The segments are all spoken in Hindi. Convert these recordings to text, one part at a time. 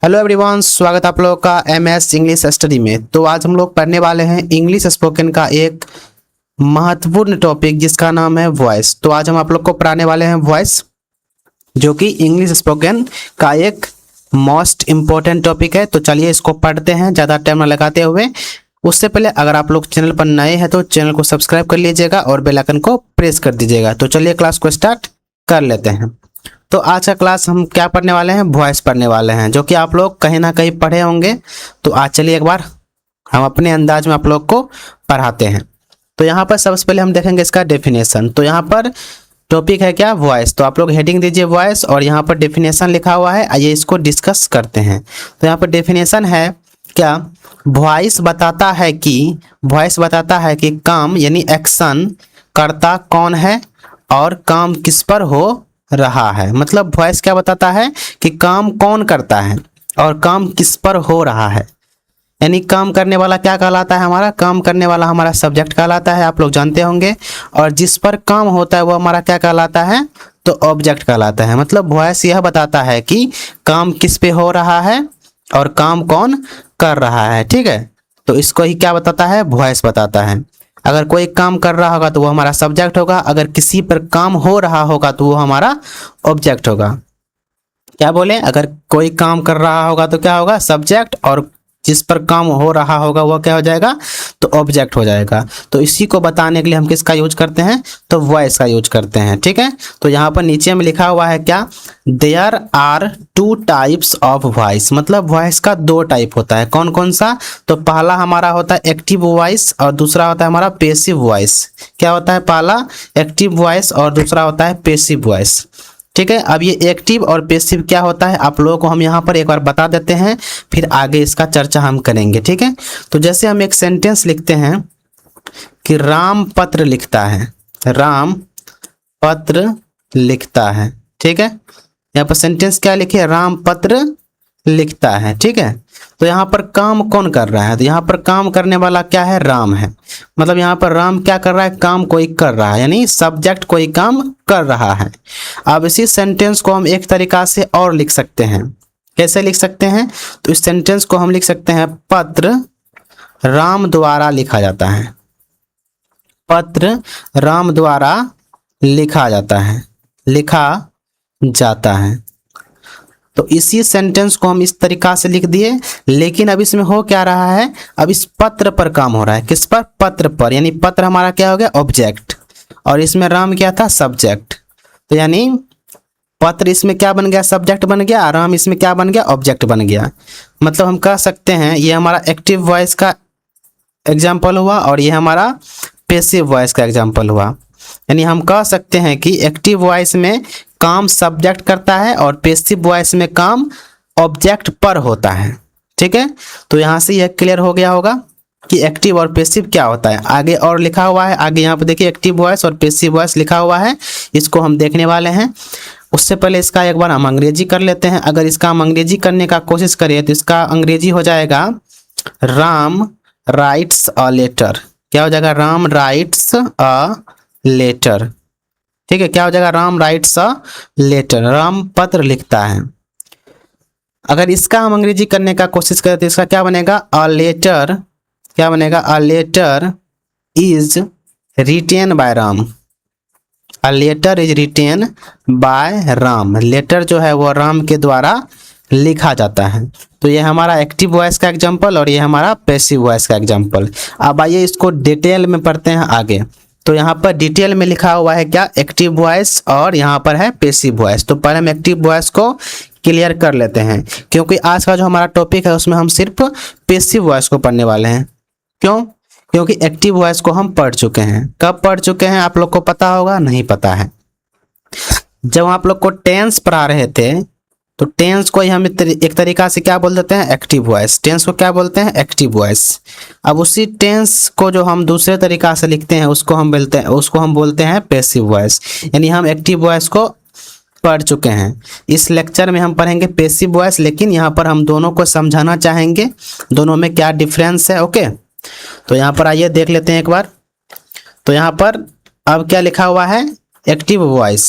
हेलो एवरीवन, स्वागत आप लोगों का एमएस इंग्लिश स्टडी में। तो आज हम लोग पढ़ने वाले हैं इंग्लिश स्पोकन का एक महत्वपूर्ण टॉपिक जिसका नाम है वॉइस। तो आज हम आप लोग को पढ़ाने वाले हैं वॉइस, जो कि इंग्लिश स्पोकन का एक मोस्ट इम्पोर्टेंट टॉपिक है। तो चलिए इसको पढ़ते हैं ज़्यादा टाइम न लगाते हुए। उससे पहले अगर आप लोग चैनल पर नए हैं तो चैनल को सब्सक्राइब कर लीजिएगा और बेल आइकन को प्रेस कर दीजिएगा। तो चलिए क्लास को स्टार्ट कर लेते हैं। तो आज का क्लास हम क्या पढ़ने वाले हैं? वॉइस पढ़ने वाले हैं, जो कि आप लोग कहीं ना कहीं पढ़े होंगे। तो आज चलिए एक बार हम अपने अंदाज में आप लोग को पढ़ाते हैं। तो यहाँ पर सबसे पहले हम देखेंगे इसका डेफिनेशन। तो यहाँ पर टॉपिक है क्या? वॉइस। तो आप लोग हेडिंग दीजिए वॉइस, और यहाँ पर डेफिनेशन लिखा हुआ है। आइए इसको डिस्कस करते हैं। तो यहाँ पर डेफिनेशन है क्या? वॉइस बताता है कि काम यानी एक्शन करता कौन है और काम किस पर हो रहा है। मतलब वॉइस क्या बताता है कि काम कौन करता है और काम किस पर हो रहा है। यानी काम करने वाला क्या कहलाता है? हमारा काम करने वाला हमारा सब्जेक्ट कहलाता है, आप लोग जानते होंगे। और जिस पर काम होता है वो हमारा क्या कहलाता है? तो ऑब्जेक्ट कहलाता है। मतलब वॉइस यह बताता है कि काम किस पे हो रहा है और काम कौन कर रहा है। ठीक है, तो इसको ही क्या बताता है? वॉइस बताता है। अगर कोई काम कर रहा होगा तो वो हमारा सब्जेक्ट होगा, अगर किसी पर काम हो रहा होगा तो वो हमारा ऑब्जेक्ट होगा। क्या बोले? अगर कोई काम कर रहा होगा तो क्या होगा? सब्जेक्ट, और जिस पर काम हो रहा होगा वो क्या हो जाएगा? तो ऑब्जेक्ट हो जाएगा। तो इसी को बताने के लिए हम किसका यूज करते हैं? तो वॉइस का यूज करते हैं। ठीक है, तो यहाँ पर नीचे में लिखा हुआ है क्या? There are two types of voice. मतलब वॉइस का दो टाइप होता है। कौन कौन सा? तो पहला हमारा होता है एक्टिव वॉइस और दूसरा होता है हमारा पेसिव वॉइस। क्या होता है? पहला एक्टिव वॉइस और दूसरा होता है पेसिव वॉइस। ठीक है, अब ये एक्टिव और पेसिव क्या होता है आप लोगों को हम यहाँ पर एक बार बता देते हैं, फिर आगे इसका चर्चा हम करेंगे। ठीक है, तो जैसे हम एक सेंटेंस लिखते हैं कि राम पत्र लिखता है, राम पत्र लिखता है। ठीक है, यहाँ पर सेंटेंस क्या लिखे? राम पत्र लिखता है। ठीक है, तो यहाँ पर काम कौन कर रहा है? तो यहाँ पर काम करने वाला क्या है? राम है। मतलब यहाँ पर राम क्या कर रहा है? काम कोई कर रहा है, यानी सब्जेक्ट कोई काम कर रहा है। अब इसी सेंटेंस को हम एक तरीका से और लिख सकते हैं। कैसे लिख सकते हैं? तो इस सेंटेंस को हम लिख सकते हैं पत्र राम द्वारा लिखा जाता है। पत्र राम द्वारा लिखा जाता है, लिखा जाता है। तो इसी सेंटेंस को हम इस तरीका से लिख दिए, लेकिन अब इसमें हो क्या रहा है? अब इस पत्र पर काम हो रहा है। किस पर? पत्र पर। यानी पत्र हमारा क्या हो गया? ऑब्जेक्ट, और इसमें राम क्या था? सब्जेक्ट। तो यानी पत्र इसमें क्या बन गया? सब्जेक्ट बन गया। राम इसमें क्या बन गया? ऑब्जेक्ट बन गया। मतलब हम कह सकते हैं ये हमारा एक्टिव वॉइस का एग्जाम्पल हुआ और ये हमारा पेसिव वॉइस का एग्जाम्पल हुआ। यानी हम कह सकते हैं कि एक्टिव वॉइस में काम सब्जेक्ट करता है और पेसिव वॉइस में काम ऑब्जेक्ट पर होता है। ठीक है, तो यहाँ से यह क्लियर हो गया होगा कि एक्टिव और पेसिव क्या होता है। आगे और लिखा हुआ है, आगे यहाँ पर देखिए एक्टिव वॉइस और पेसिव वॉइस लिखा हुआ है, इसको हम देखने वाले हैं। उससे पहले इसका एक बार हम अंग्रेजी कर लेते हैं। अगर इसका हम अंग्रेजी करने का कोशिश करें तो इसका अंग्रेजी हो जाएगा राम राइट्स अ लेटर। क्या हो जाएगा? Ram writes a letter. ठीक है, क्या हो जाएगा? Ram writes a letter. Ram पत्र लिखता है। अगर इसका हम अंग्रेजी करने का कोशिश करें तो इसका क्या बनेगा? A letter. क्या बनेगा? A letter is written by Ram. A letter is written by Ram. Letter जो है वो राम के द्वारा लिखा जाता है। तो ये हमारा एक्टिव वॉइस का एग्जांपल और ये हमारा पैसिव वॉइस का एग्जांपल। अब आइए इसको डिटेल में पढ़ते हैं आगे। तो यहाँ पर डिटेल में लिखा हुआ है क्या? एक्टिव वॉइस और यहाँ पर है पेसिव वॉइस। तो पहले हम एक्टिव वॉइस को क्लियर कर लेते हैं, क्योंकि आज का जो हमारा टॉपिक है उसमें हम सिर्फ पेसिव वॉइस को पढ़ने वाले हैं। क्यों? क्योंकि एक्टिव वॉइस को हम पढ़ चुके हैं। कब पढ़ चुके हैं आप लोग को पता होगा? नहीं पता है। जब आप लोग को टेंस पढ़ा रहे थे तो टेंस को ही हम एक तरीका से क्या बोल देते हैं? Active voice. टेंस को क्या बोलते हैं? Active voice. अब उसी टेंस को जो हम दूसरे तरीका से लिखते हैं उसको हम बोलते हैं पेसिव वॉइस। यानी हम एक्टिव वॉइस को पढ़ चुके हैं। इस लेक्चर में हम पढ़ेंगे पेसिव वॉइस, लेकिन यहाँ पर हम दोनों को समझाना चाहेंगे, दोनों में क्या डिफरेंस है। ओके, तो यहाँ पर आइए देख लेते हैं एक बार। तो यहाँ पर अब क्या लिखा हुआ है? Active voice.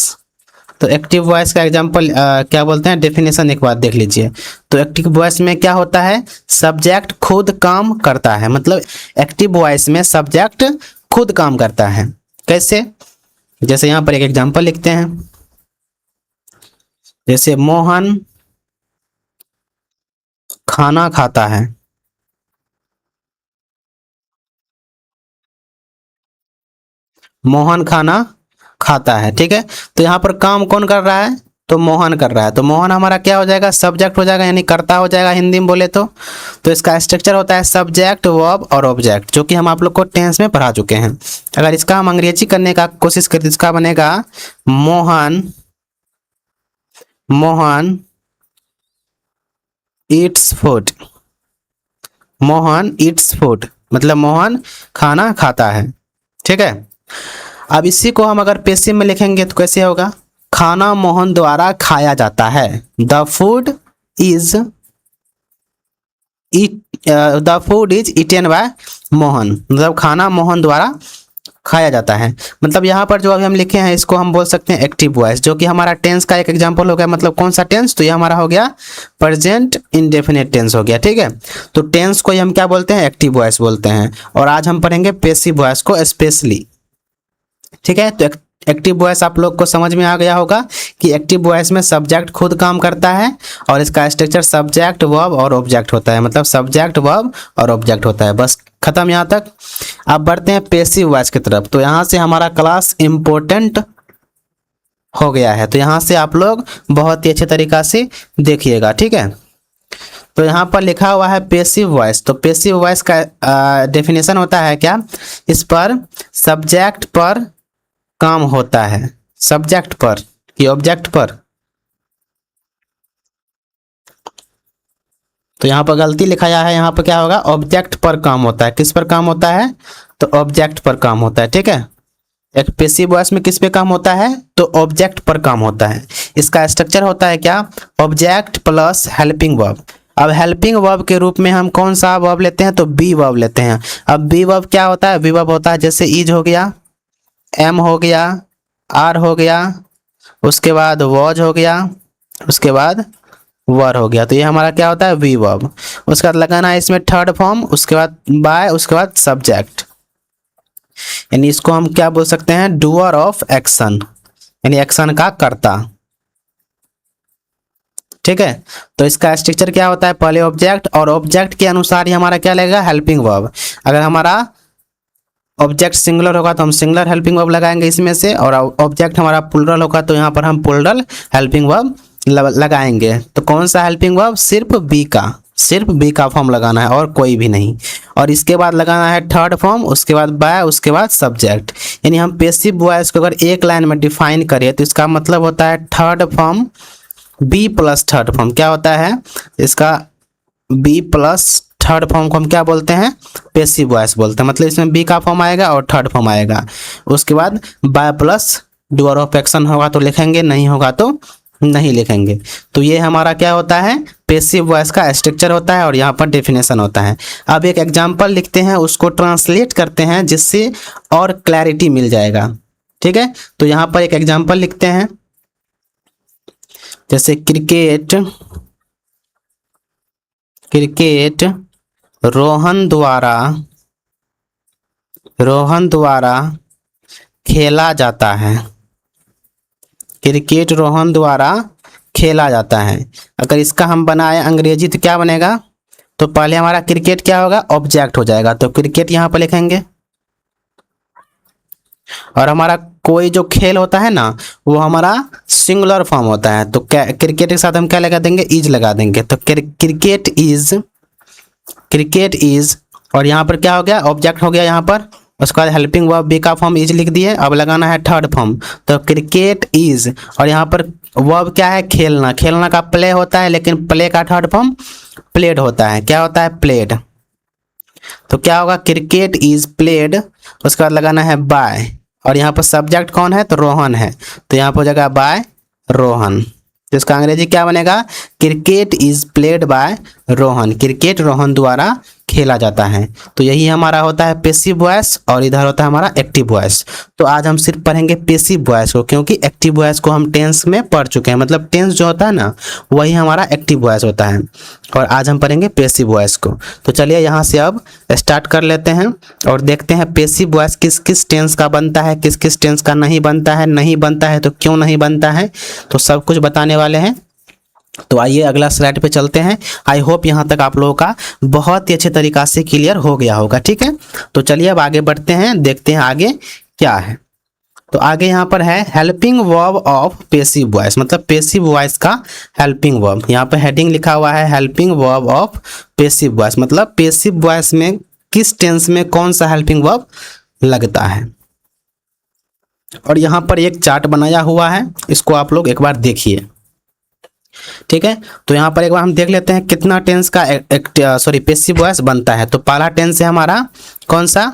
तो एक्टिव वॉइस का एग्जांपल क्या बोलते हैं, डेफिनेशन एक बार देख लीजिए। तो एक्टिव वॉइस में क्या होता है, सब्जेक्ट खुद काम करता है, मतलब एक्टिव वॉइस में सब्जेक्ट खुद काम करता है। कैसे, जैसे यहाँ पर एक एग्जांपल लिखते हैं, जैसे मोहन खाना खाता है। मोहन खाना खाता है, ठीक है। तो यहाँ पर काम कौन कर रहा है, तो मोहन कर रहा है। तो मोहन हमारा क्या हो जाएगा, सब्जेक्ट हो जाएगा, यानी कर्ता हो जाएगा हिंदी में बोले तो इसका स्ट्रक्चर होता है सब्जेक्ट, वर्ब और ऑब्जेक्ट, जो कि हम आप लोग को टेंस में पढ़ा चुके हैं। अगर इसका हम अंग्रेजी करने का कोशिश करें तो इसका बनेगा Mohan Mohan Yeats food. Mohan Yeats food मतलब मोहन खाना खाता है, ठीक है। अब इसी को हम अगर पैसिव में लिखेंगे तो कैसे होगा, खाना मोहन द्वारा खाया जाता है। The food is eaten by Mohan, मतलब खाना मोहन द्वारा खाया जाता है। मतलब यहाँ पर जो अभी हम लिखे हैं इसको हम बोल सकते हैं एक्टिव वॉइस, जो कि हमारा टेंस का एक एग्जांपल हो गया। मतलब कौन सा टेंस, तो ये हमारा हो गया प्रेजेंट इंडेफिनिट टेंस हो गया, ठीक है। तो टेंस को हम क्या बोलते हैं, एक्टिव वॉइस बोलते हैं। और आज हम पढ़ेंगे पैसिव वॉइस को स्पेशली, ठीक है। तो एक्टिव वॉइस आप लोग को समझ में आ गया होगा कि एक्टिव वॉइस में सब्जेक्ट खुद काम करता है और इसका स्ट्रक्चर सब्जेक्ट, वर्ब और ऑब्जेक्ट होता है, मतलब सब्जेक्ट, वर्ब और ऑब्जेक्ट होता है। बस खत्म यहाँ तक। अब बढ़ते हैं पैसिव वॉइस की तरफ। तो यहाँ से हमारा क्लास इम्पोर्टेंट हो गया है, तो यहाँ से आप लोग बहुत ही अच्छे तरीका से देखिएगा, ठीक है। तो यहाँ पर लिखा हुआ है पैसिव वॉइस। तो पैसिव वॉइस का डेफिनेशन होता है क्या, इस पर सब्जेक्ट पर काम होता है, सब्जेक्ट पर कि ऑब्जेक्ट पर। तो यहाँ पर गलती लिखाया है, यहाँ पर क्या होगा, ऑब्जेक्ट पर काम होता है। किस पर काम होता है, तो ऑब्जेक्ट पर काम होता है, ठीक है। एक पैसिव वॉइस में किस पे काम होता है, तो ऑब्जेक्ट पर काम होता है। इसका स्ट्रक्चर होता है क्या, ऑब्जेक्ट प्लस हेल्पिंग वर्ब। अब हेल्पिंग वर्ब के रूप में हम कौन सा वर्ब लेते हैं, तो बी वर्ब लेते हैं। अब बी वर्ब क्या होता है, बी वर्ब होता है जैसे इज हो गया, एम हो गया, आर हो गया, उसके बाद वॉज हो गया, उसके बाद वर हो गया। तो ये हमारा क्या होता है, वी वर्ब। उसके बाद लगाना है इसमें थर्ड फॉर्म, उसके बाद बाय, उसके बाद सब्जेक्ट। यानी इसको हम क्या बोल सकते हैं, डूअर ऑफ एक्शन, यानी एक्शन का कर्ता, ठीक है। तो इसका स्ट्रक्चर क्या होता है, पहले ऑब्जेक्ट और ऑब्जेक्ट के अनुसार ही हमारा क्या लगेगा, हेल्पिंग वर्ब। अगर हमारा ऑब्जेक्ट सिंगुलर होगा तो हम सिंगुलर हेल्पिंग वर्ब लगाएंगे इसमें से, और ऑब्जेक्ट हमारा प्लुरल होगा तो यहाँ पर हम प्लुरल हेल्पिंग वर्ब लगाएंगे। तो कौन सा हेल्पिंग वर्ब, सिर्फ बी का फॉर्म लगाना है और कोई भी नहीं। और इसके बाद लगाना है थर्ड फॉर्म, उसके बाद बाय, उसके बाद सब्जेक्ट। यानी हम पैसिव वॉइस को अगर एक लाइन में डिफाइन करें तो इसका मतलब होता है third form be plus third form. क्या होता है इसका, बी प्लस थर्ड फॉर्म को हम क्या बोलते हैं, पैसिव वॉइस बोलते हैं। मतलब इसमें बी का फॉर्म आएगा और थर्ड फॉर्म आएगा। उसके बाद by plus doer of action होगा तो लिखेंगे, नहीं होगा तो नहीं लिखेंगे। तो ये हमारा क्या होता है, पैसिव वॉइस का स्ट्रक्चर होता है और यहाँ पर डेफिनेशन होता है। अब एक एग्जांपल लिखते हैं, उसको ट्रांसलेट करते हैं जिससे और क्लैरिटी मिल जाएगा, ठीक है। तो यहाँ पर एक एग्जांपल लिखते हैं, जैसे क्रिकेट रोहन द्वारा खेला जाता है। क्रिकेट रोहन द्वारा खेला जाता है। अगर इसका हम बनाए अंग्रेजी तो क्या बनेगा, तो पहले हमारा क्रिकेट क्या होगा, ऑब्जेक्ट हो जाएगा, तो क्रिकेट यहाँ पर लिखेंगे। और हमारा कोई जो खेल होता है ना वो हमारा सिंगुलर फॉर्म होता है, तो क्रिकेट के साथ हम क्या लगा देंगे, इज लगा देंगे। तो क्रिकेट इज और यहाँ पर क्या हो गया, ऑब्जेक्ट हो गया यहाँ पर। उसके बाद हेल्पिंग वर्ब बी का फॉर्म इज लिख दिए। अब लगाना है थर्ड फॉर्म, तो क्रिकेट इज और यहाँ पर वर्ब क्या है, खेलना। खेलना का प्ले होता है, लेकिन प्ले का थर्ड फॉर्म प्लेड होता है। क्या होता है, प्लेड। तो क्या होगा, क्रिकेट इज प्लेड। उसके बाद लगाना है बाय, और यहाँ पर सब्जेक्ट कौन है, तो रोहन है, तो यहाँ पर हो जाएगा बाय रोहन। तो इसका अंग्रेजी क्या बनेगा, cricket is played by Rohan. Cricket Rohan द्वारा खेला जाता है। तो यही हमारा होता है पैसिव वॉइस और इधर होता है हमारा एक्टिव वॉइस। तो आज हम सिर्फ पढ़ेंगे पैसिव वॉइस को, क्योंकि एक्टिव वॉइस को हम टेंस में पढ़ चुके हैं। मतलब टेंस जो होता है ना वही हमारा एक्टिव वॉइस होता है, और आज हम पढ़ेंगे पैसिव वॉइस को। तो चलिए यहाँ से अब स्टार्ट कर लेते हैं और देखते हैं पैसिव वॉइस किस किस टेंस का बनता है, किस किस टेंस का नहीं बनता है, नहीं बनता है तो क्यों नहीं बनता है, तो सब कुछ बताने वाले हैं। तो आइए अगला स्लाइड पे चलते हैं। आई होप यहाँ तक आप लोगों का बहुत ही अच्छे तरीका से क्लियर हो गया होगा। ठीक है, तो चलिए अब आगे बढ़ते हैं, देखते हैं आगे क्या है। तो आगे यहाँ पर है helping verb of passive voice, मतलब पैसिव वॉइस का हेल्पिंग वर्ब। यहाँ पर हेडिंग लिखा हुआ है helping verb of passive voice, मतलब पैसिव वॉइस में किस टेंस में कौन सा हेल्पिंग वर्ब लगता है। और यहाँ पर एक चार्ट बनाया हुआ है, इसको आप लोग एक बार देखिए। ठीक है, तो यहाँ पर एक बार हम देख लेते हैं कितना टेंस का पैसिव वॉइस बनता है। तो पहला टेंस है हमारा कौन सा,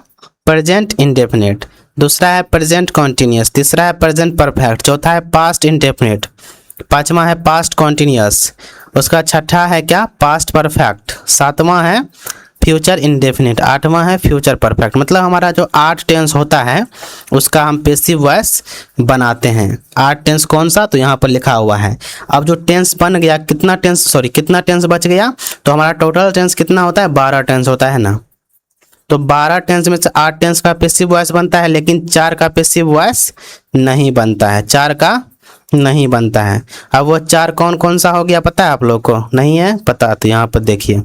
प्रेजेंट इंडेफिनिट, दूसरा है प्रेजेंट कॉन्टिन्यूस, तीसरा है प्रेजेंट परफेक्ट, चौथा है पास्ट इंडेफिनिट, पांचवा है पास्ट कॉन्टिन्यूस, उसका छठा है क्या, पास्ट परफेक्ट, सातवां है फ्यूचर इंडेफिनिट, आठवां है फ्यूचर परफेक्ट। मतलब हमारा जो 8 टेंस होता है उसका हम पैसिव वॉइस बनाते हैं। 8 टेंस कौन सा, तो यहाँ पर लिखा हुआ है। अब जो टेंस बन गया, कितना टेंस बच गया, तो हमारा टोटल टेंस कितना होता है, 12 टेंस होता है ना। तो 12 टेंस में से 8 टेंस का पैसिव वॉइस बनता है, लेकिन 4 का पैसिव वॉइस नहीं बनता है, 4 का नहीं बनता है। अब वो 4 कौन कौन सा हो गया पता है आप लोग को, नहीं है पता, तो यहाँ पर देखिए।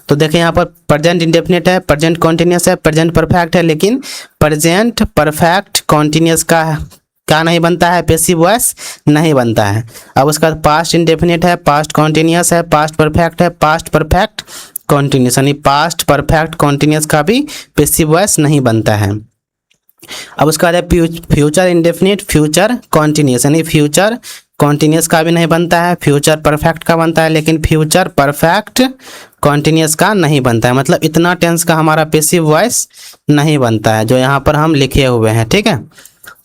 तो देखिए यहाँ पर प्रेजेंट इंडेफिनिट है, प्रेजेंट कॉन्टिन्यूस है, प्रेजेंट परफेक्ट है, लेकिन प्रेजेंट परफेक्ट कॉन्टिन्यूस का क्या नहीं बनता है, पैसिव वॉइस नहीं बनता है। अब उसका पास्ट इंडेफिनिट है, पास्ट कॉन्टिन्यूस है, पास्ट परफेक्ट है, पास्ट परफेक्ट कॉन्टिन्यूस, यानी पास्ट परफेक्ट कॉन्टिन्यूस का भी पैसिव वॉइस नहीं बनता है। अब उसका है फ्यूचर इंडेफिनिट, फ्यूचर कॉन्टिन्यूस, यानी फ्यूचर कॉन्टिन्यूस का भी नहीं बनता है, फ्यूचर परफेक्ट का बनता है, लेकिन फ्यूचर परफेक्ट कॉन्टिन्यूस का नहीं बनता है। मतलब इतना टेंस का हमारा पैसिव वॉइस नहीं बनता है जो यहाँ पर हम लिखे हुए हैं। ठीक है,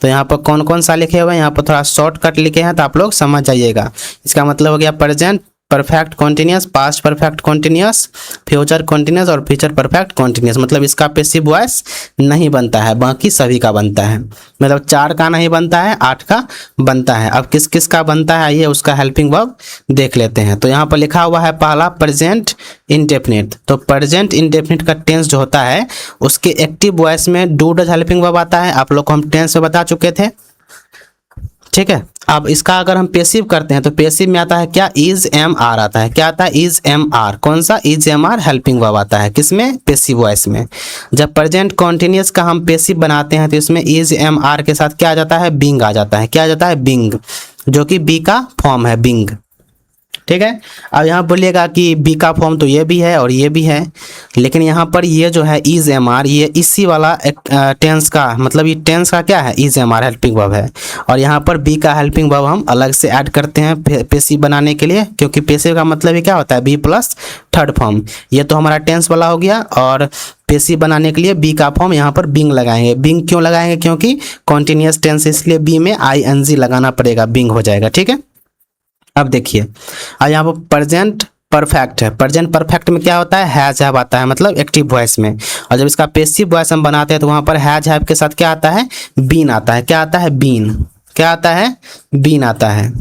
तो यहाँ पर कौन कौन सा लिखे हुए हैं, यहाँ पर थोड़ा शॉर्टकट लिखे हैं तो आप लोग समझ जाइएगा। इसका मतलब हो गया present perfect continuous, past perfect continuous, future continuous और फ्यूचर परफेक्ट कॉन्टिन्यूस। मतलब इसका पैसिव वॉइस नहीं बनता है, बाकी सभी का बनता है। मतलब 4 का नहीं बनता है, 8 का बनता है। अब किस किस का बनता है, आइए उसका हेल्पिंग वर्ब देख लेते हैं। तो यहाँ पर लिखा हुआ है पहला प्रेजेंट इंडेफिनिट। तो प्रेजेंट इंडेफिनिट का टेंस जो होता है उसके एक्टिव वॉइस में डू डज हेल्पिंग वर्ब आता है। आप लोग को हम टेंस में बता चुके थे। ठीक है, अब इसका अगर हम पैसिव करते हैं तो पैसिव में आता है क्या, इज एम आर आता है। क्या आता है, इज एम आर, कौन सा, is am are helping verb आता है, किसमें, पैसिव वॉइस में। जब प्रेजेंट कॉन्टिन्यूस का हम पैसिव बनाते हैं तो इसमें इज एम आर के साथ क्या आ जाता है, बिंग आ जाता है। क्या आ जाता है, बिंग, जो कि बी का फॉर्म है, बिंग। ठीक है, अब यहाँ बोलिएगा कि बी का फॉर्म तो ये भी है और ये भी है, लेकिन यहाँ पर ये जो है इज एम आर, ये इसी वाला टेंस का, मतलब ये टेंस का क्या है, is am are helping verb है। और यहाँ पर बी का हेल्पिंग वर्ब हम अलग से ऐड करते हैं पैसिव बनाने के लिए, क्योंकि पैसिव का मतलब ही क्या होता है, बी प्लस थर्ड फॉर्म। ये तो हमारा टेंस वाला हो गया, और पैसिव बनाने के लिए बी का फॉर्म यहाँ पर बिंग लगाएंगे। बिंग क्यों लगाएंगे, क्योंकि कॉन्टिन्यूस टेंस, इसलिए बी में ING लगाना पड़ेगा, बिंग हो जाएगा। ठीक है, अब देखिए, अब यहाँ पर प्रेजेंट परफेक्ट है। प्रेजेंट परफेक्ट में क्या होता है, हैज हैव आता है, मतलब एक्टिव वॉइस में। और जब इसका पैसिव वॉइस हम बनाते हैं तो वहाँ पर हैज हैव के साथ क्या आता है, बीन आता है। क्या आता है, बीन, क्या आता है, बीन आता है।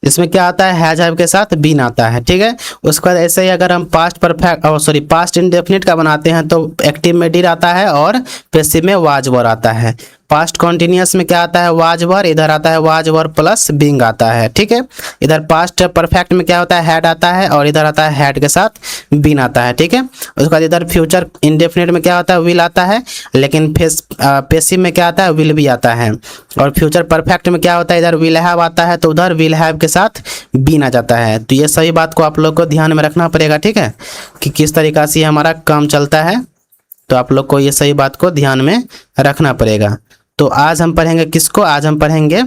इसमें क्या आता है, हैज हैव के साथ बीन आता है। ठीक है, उसके बाद ऐसे ही अगर हम पास्ट इंडेफिनिट का बनाते हैं तो एक्टिव में डिड आता है और पैसिव में वाज वर आता है। पास्ट कॉन्टिन्यूस में क्या आता है, वाज वर, इधर आता है वाज वर प्लस बिंग आता है। ठीक है, इधर पास्ट परफेक्ट में क्या होता है, हैड आता है, और इधर आता है हैड के साथ बीन आता है। ठीक है, उसके बाद इधर फ्यूचर इंडेफिनिट में क्या होता है, विल आता है, लेकिन पैसिव में क्या आता है, विल भी आता है। और फ्यूचर परफेक्ट में क्या होता है, इधर विल हैव आता है तो उधर विल हैव के साथ बीन आ जाता है। तो ये सभी बात को आप लोग को ध्यान में रखना पड़ेगा। ठीक है, कि किस तरीका से हमारा काम चलता है, तो आप लोग को ये सही बात को ध्यान में रखना पड़ेगा। तो आज हम पढ़ेंगे किसको, आज हम पढ़ेंगे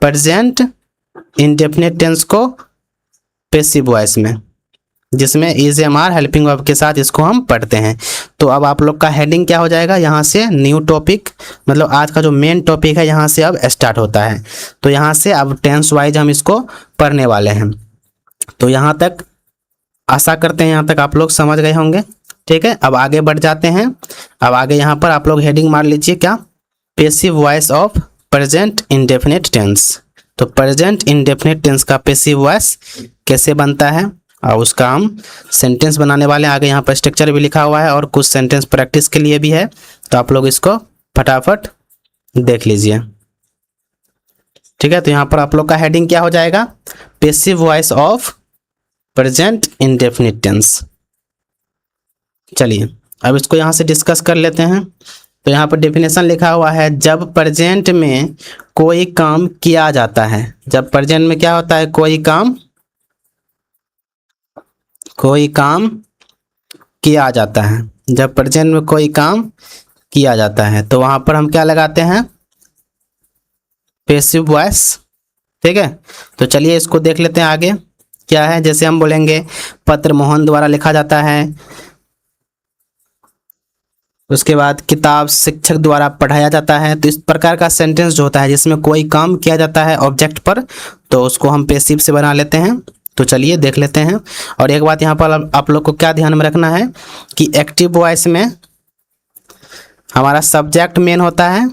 प्रेजेंट इंडेफिनिट टेंस को पैसिव वॉइस में, जिसमें is am are helping verb के साथ इसको हम पढ़ते हैं। तो अब आप लोग का हेडिंग क्या हो जाएगा, यहाँ से न्यू टॉपिक, मतलब आज का जो मेन टॉपिक है यहाँ से अब स्टार्ट होता है। तो यहाँ से अब टेंस वाइज हम इसको पढ़ने वाले हैं। तो यहाँ तक आशा करते हैं यहाँ तक आप लोग समझ गए होंगे। ठीक है, अब आगे बढ़ जाते हैं। अब आगे यहाँ पर आप लोग हेडिंग मार लीजिए क्या, passive voice of present indefinite tense. तो प्रेजेंट इंडेफिनिट टेंस का पैसिव वॉइस कैसे बनता है और उसका हम सेंटेंस बनाने वाले हैं। आगे यहाँ पर स्ट्रक्चर भी लिखा हुआ है और कुछ सेंटेंस प्रैक्टिस के लिए भी है, तो आप लोग इसको फटाफट देख लीजिए। ठीक है, तो यहाँ पर आप लोग का हेडिंग क्या हो जाएगा, passive voice of present indefinite tense. चलिए अब इसको यहाँ से डिस्कस कर लेते हैं। तो यहाँ पर डेफिनेशन लिखा हुआ है, जब प्रेजेंट में कोई काम किया जाता है, जब प्रेजेंट में क्या होता है, कोई काम किया जाता है, जब प्रेजेंट में कोई काम किया जाता है तो वहां पर हम क्या लगाते हैं, पैसिव वॉइस। ठीक है, तो चलिए इसको देख लेते हैं आगे क्या है। जैसे हम बोलेंगे पत्र मोहन द्वारा लिखा जाता है, उसके बाद किताब शिक्षक द्वारा पढ़ाया जाता है। तो इस प्रकार का सेंटेंस जो होता है जिसमें कोई काम किया जाता है ऑब्जेक्ट पर, तो उसको हम पैसिव से बना लेते हैं। तो चलिए देख लेते हैं। और एक बात यहाँ पर आप लोग को क्या ध्यान में रखना है कि एक्टिव वॉइस में हमारा सब्जेक्ट मेन होता है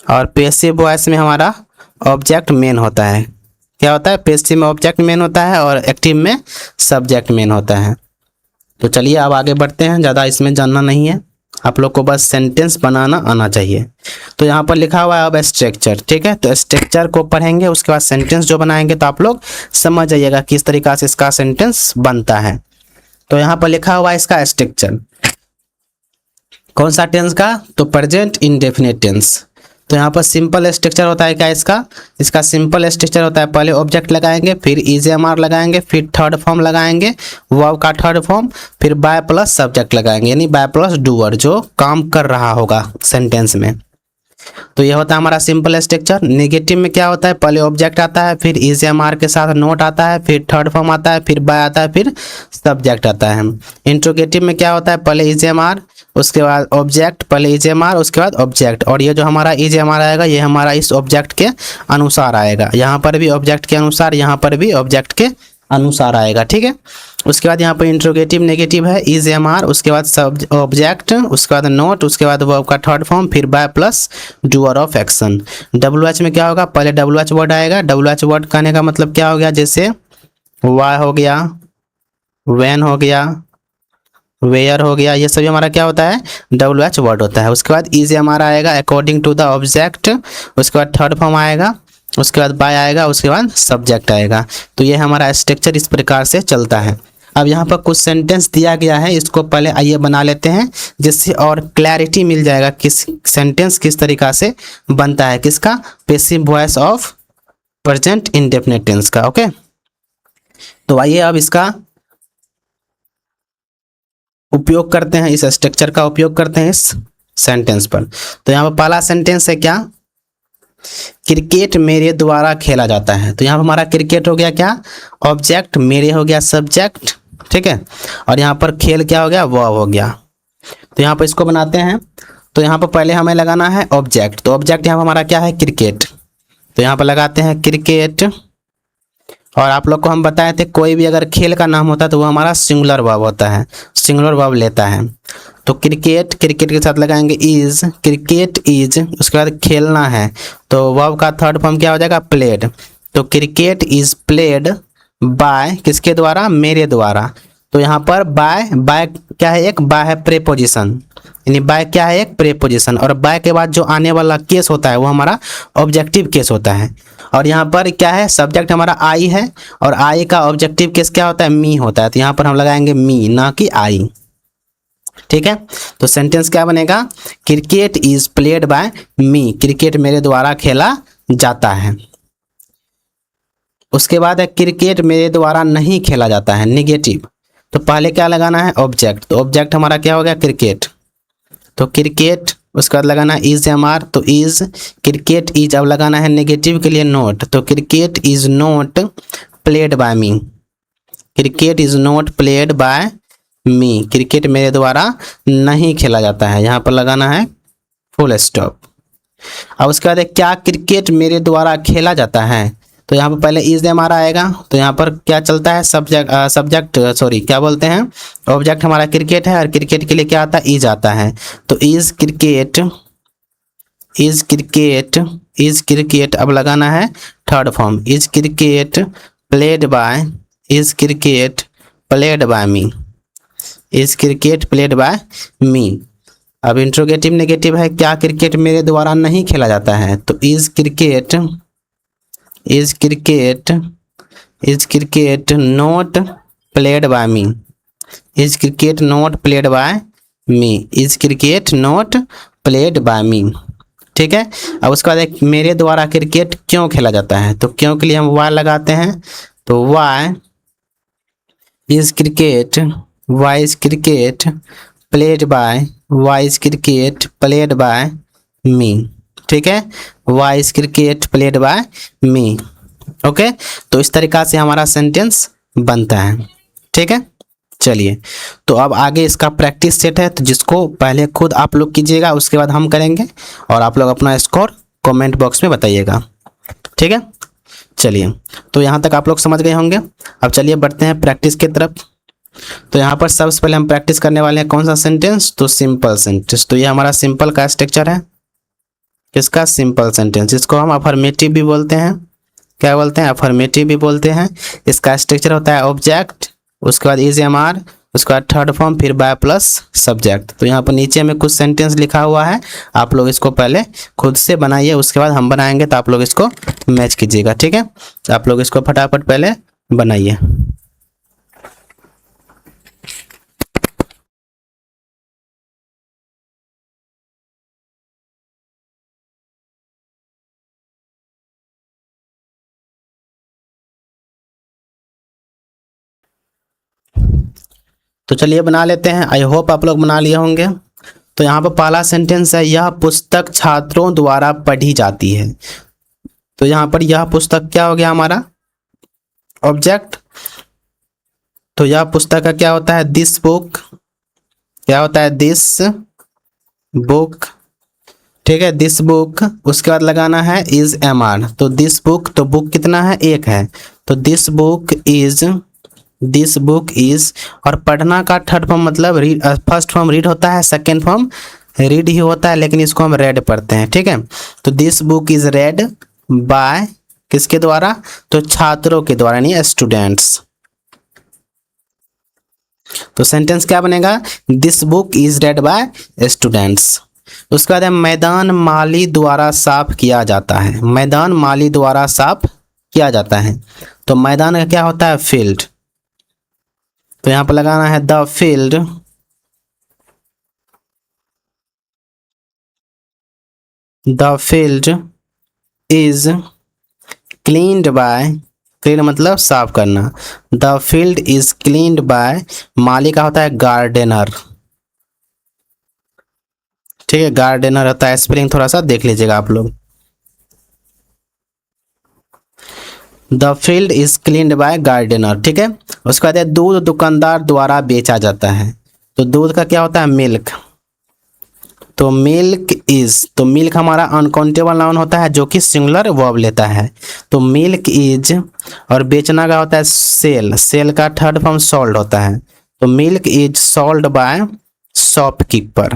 और पैसिव वॉइस में हमारा ऑब्जेक्ट मेन होता है। क्या होता है, पैसिव में ऑब्जेक्ट मेन होता है और एक्टिव में सब्जेक्ट मेन होता है। तो चलिए अब आगे बढ़ते हैं, ज़्यादा इसमें जानना नहीं है, आप लोग को बस सेंटेंस बनाना आना चाहिए। तो यहाँ पर लिखा हुआ है अब स्ट्रक्चर। ठीक है, तो स्ट्रक्चर को पढ़ेंगे, उसके बाद सेंटेंस जो बनाएंगे तो आप लोग समझ जाइएगा किस तरीका से इसका सेंटेंस बनता है। तो यहाँ पर लिखा हुआ है इसका स्ट्रक्चर, कौन सा टेंस का, तो प्रेजेंट इंडेफिनिट टेंस। तो यहाँ पर सिंपल स्ट्रक्चर होता है क्या इसका सिंपल स्ट्रक्चर होता है, पहले ऑब्जेक्ट लगाएंगे, फिर ईजेएमआर लगाएंगे, फिर थर्ड फॉर्म लगाएंगे वर्ब का थर्ड फॉर्म, फिर बाय प्लस सब्जेक्ट लगाएंगे, यानी बाय प्लस डूअर जो काम कर रहा होगा सेंटेंस में। तो यह होता है हमारा सिंपल स्ट्रक्चर। नेगेटिव में क्या होता है, पहले ऑब्जेक्ट आता है, फिर ईजेएमआर के साथ नोट आता है, फिर थर्ड फॉर्म आता है, फिर बाय आता है, फिर सब्जेक्ट आता है। इंट्रोगेटिव में क्या होता है, पहले ईजेएमआर उसके बाद ऑब्जेक्ट, पहले ईजेएमआर उसके बाद ऑब्जेक्ट, और ये जो हमारा ईजेएमआर आएगा ये हमारा इस ऑब्जेक्ट के अनुसार आएगा, यहाँ पर भी ऑब्जेक्ट के अनुसार, यहाँ पर भी ऑब्जेक्ट के अनुसार आएगा। ठीक है, उसके बाद यहाँ पर इंट्रोगेटिव नेगेटिव है, ईजेएमआर उसके बाद सब ऑब्जेक्ट, उसके बाद नोट, उसके बाद वर्ब का थर्ड फॉर्म, फिर by plus doer of action. WH में क्या होगा, पहले डब्ल्यूएच वर्ड आएगा। डब्ल्यूएच वर्ड कहने का मतलब क्या हो गया, जैसे वाई हो गया, वैन हो गया, वेयर हो गया, ये सभी हमारा क्या होता है, डब्ल्यूएच वर्ड होता है। उसके बाद ईजेएमआर आएगा अकॉर्डिंग टू द ऑब्जेक्ट, उसके बाद थर्ड फॉर्म आएगा, उसके बाद बाय आएगा, उसके बाद सब्जेक्ट आएगा। तो ये हमारा स्ट्रक्चर इस प्रकार से चलता है। अब यहाँ पर कुछ सेंटेंस दिया गया है, इसको पहले आइए बना लेते हैं जिससे और क्लैरिटी मिल जाएगा किस सेंटेंस किस तरीका से बनता है, किसका, passive voice of present indefinite tense का। ओके, तो आइए अब इसका उपयोग करते हैं, इस स्ट्रक्चर का उपयोग करते हैं इस सेंटेंस पर। तो यहाँ पर पहला सेंटेंस है क्या, क्रिकेट मेरे द्वारा खेला जाता है। तो यहाँ पर हमारा क्रिकेट हो गया क्या, ऑब्जेक्ट, मेरे हो गया सब्जेक्ट। ठीक है, और यहाँ पर खेल क्या हो गया, वर्ब हो गया। तो यहाँ पर इसको बनाते हैं। तो यहाँ पर पहले हमें लगाना है ऑब्जेक्ट। तो ऑब्जेक्ट यहाँ पर हमारा क्या है, क्रिकेट। तो यहाँ पर लगाते हैं क्रिकेट। और आप लोग को हम बताए थे कोई भी अगर खेल का नाम होता है तो वो हमारा सिंगुलर वर्ब होता है, सिंगुलर वर्ब लेता है। तो क्रिकेट, क्रिकेट के साथ लगाएंगे इज, क्रिकेट इज, उसके बाद खेलना है तो वर्ब का थर्ड फॉर्म क्या हो जाएगा, प्लेड। तो क्रिकेट इज प्लेड बाय, किसके द्वारा, मेरे द्वारा। तो यहाँ पर बाय, बाय क्या है, एक बाय है प्रेपोजिशन, यानी बाय क्या है, एक प्रेपोजिशन। और बाय के बाद जो आने वाला केस होता है वो हमारा ऑब्जेक्टिव केस होता है। और यहाँ पर क्या है, सब्जेक्ट हमारा आई है और आई का ऑब्जेक्टिव केस क्या होता है, मी होता है। तो यहाँ पर हम लगाएंगे मी, ना कि आई। ठीक है, तो सेंटेंस क्या बनेगा, cricket is played by me, cricket मेरे द्वारा खेला जाता है। उसके बाद है क्रिकेट मेरे द्वारा नहीं खेला जाता है, निगेटिव। तो पहले क्या लगाना है, ऑब्जेक्ट। तो ऑब्जेक्ट हमारा क्या हो गया, क्रिकेट। तो क्रिकेट, उसके बाद लगाना है ईजेएमआर, तो इज, क्रिकेट इज, अब लगाना है नेगेटिव के लिए नोट। तो cricket is note played by me, cricket is note played by me, cricket मेरे द्वारा नहीं खेला जाता है। यहाँ पर लगाना है फुल स्टॉप। अब उसके बाद क्या क्रिकेट मेरे द्वारा खेला जाता है, तो यहाँ पर पहले इज हमारा आएगा, तो यहाँ पर क्या चलता है, क्या बोलते हैं, ऑब्जेक्ट हमारा क्रिकेट है, और क्रिकेट के लिए क्या आता है, इज आता है। तो इज क्रिकेट अब लगाना है third form, is cricket played by me, is cricket played by me. अब इंट्रोगेटिव नेगेटिव है, क्या क्रिकेट मेरे द्वारा नहीं खेला जाता है, तो is cricket not played by me, is cricket not played by me, is cricket not played by me. ठीक है। अब उसके बाद एक मेरे द्वारा क्रिकेट क्यों खेला जाता है, तो क्यों के लिए हम वाई लगाते हैं, तो why is cricket played by me. ठीक है, why is cricket played by me. Okay, तो इस तरीका से हमारा सेंटेंस बनता है। ठीक है, चलिए तो अब आगे इसका प्रैक्टिस सेट है, तो जिसको पहले खुद आप लोग कीजिएगा, उसके बाद हम करेंगे, और आप लोग अपना स्कोर कमेंट बॉक्स में बताइएगा। ठीक है, चलिए तो यहाँ तक आप लोग समझ गए होंगे। अब चलिए बढ़ते हैं प्रैक्टिस की तरफ। तो यहाँ पर सबसे पहले हम प्रैक्टिस करने वाले हैं कौन सा सेंटेंस, तो सिंपल सेंटेंस। तो ये हमारा सिंपल का स्ट्रक्चर है, किसका, सिंपल सेंटेंस, जिसको हम अफर्मेटिव भी बोलते हैं। क्या बोलते हैं, अफर्मेटिव भी बोलते हैं। इसका स्ट्रक्चर होता है ऑब्जेक्ट, उसके बाद इज एम आर, उसके बाद थर्ड फॉर्म, फिर बाय प्लस सब्जेक्ट। तो यहाँ पर नीचे में कुछ सेंटेंस लिखा हुआ है, आप लोग इसको पहले खुद से बनाइए, उसके बाद हम बनाएंगे, तो आप लोग इसको मैच कीजिएगा। ठीक है, तो आप लोग इसको फटाफट पहले बनाइए। तो चलिए बना लेते हैं, आई होप आप लोग बना लिए होंगे। तो यहाँ पर पहला सेंटेंस है, यह पुस्तक छात्रों द्वारा पढ़ी जाती है। तो यहाँ पर यह पुस्तक क्या हो गया हमारा, ऑब्जेक्ट। तो यह पुस्तक का क्या होता है, दिस बुक, क्या होता है, दिस बुक। ठीक है, दिस बुक, उसके बाद लगाना है इज एम आर। तो दिस बुक, तो बुक कितना है, एक है, तो दिस बुक इज, और पढ़ना का थर्ड फॉर्म मतलब रीड, फर्स्ट फॉर्म रीड होता है, सेकेंड फॉर्म रीड ही होता है, लेकिन इसको हम रेड पढ़ते हैं। ठीक है, तो this book is read by, किसके द्वारा, तो छात्रों के द्वारा, यानी स्टूडेंट्स। तो सेंटेंस क्या बनेगा, this book is read by students. उसके बाद मैदान माली द्वारा साफ किया जाता है, मैदान माली द्वारा साफ किया जाता है। तो मैदान का क्या होता है, फील्ड। तो यहाँ पर लगाना है the field is cleaned by, clean मतलब साफ करना, the field is cleaned by, माली का होता है गार्डनर। ठीक है, गार्डनर होता है, स्पेलिंग थोड़ा सा देख लीजिएगा आप लोग। The field is cleaned by gardener. ठीक है, उसके बाद दूध दुकानदार द्वारा बेचा जाता है। तो दूध का क्या होता है, मिल्क। तो मिल्क इज, तो मिल्क हमारा अनकाउंटेबल नाउन होता है, जो कि सिंगुलर वर्ब लेता है। तो मिल्क इज, और बेचना का होता है सेल, सेल का थर्ड फॉर्म सोल्ड होता है। तो milk is sold by shopkeeper.